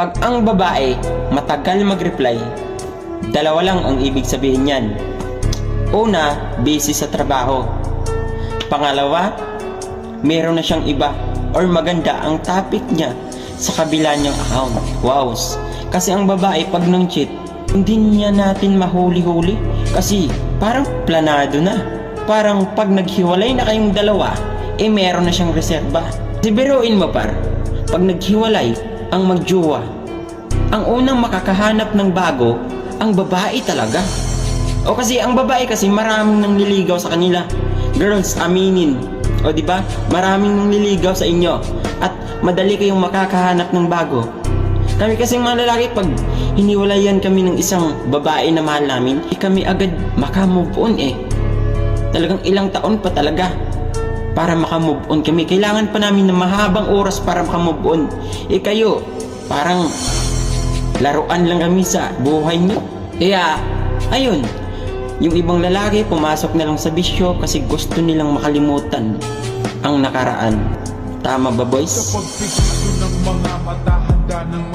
Pag ang babae matagal mag-reply, dalawa lang ang ibig sabihin niyan. Una, busy sa trabaho. Pangalawa, meron na siyang iba or maganda ang topic niya sa kabila niyang account. Wow! Kasi ang babae pag nang cheat, hindi niya natin mahuli-huli kasi parang planado na. Parang pag naghiwalay na kayong dalawa, meron na siyang reserba. Sibiruin mo par, pag naghiwalay ang magjowa, ang unang makakahanap ng bago, ang babae talaga. O kasi ang babae kasi maraming nang nililigaw sa kanila. Girls, aminin. O di ba? Maraming nang nililigaw sa inyo at madali kayong makakahanap ng bago. Kami kasi mga lalaki, pag hiniwalayan kami ng isang babae na mahal namin, kami agad makamove on Talagang ilang taon pa talaga para makamove on kami. Kailangan pa namin ng mahabang oras para makamove on. Kayo, parang laruan lang kami sa buhay nyo. Kaya, ayun, yung ibang lalaki pumasok na lang sa bisyo kasi gusto nilang makalimutan ang nakaraan. Tama ba, boys? Kapag pisito ng mga mata, handa ng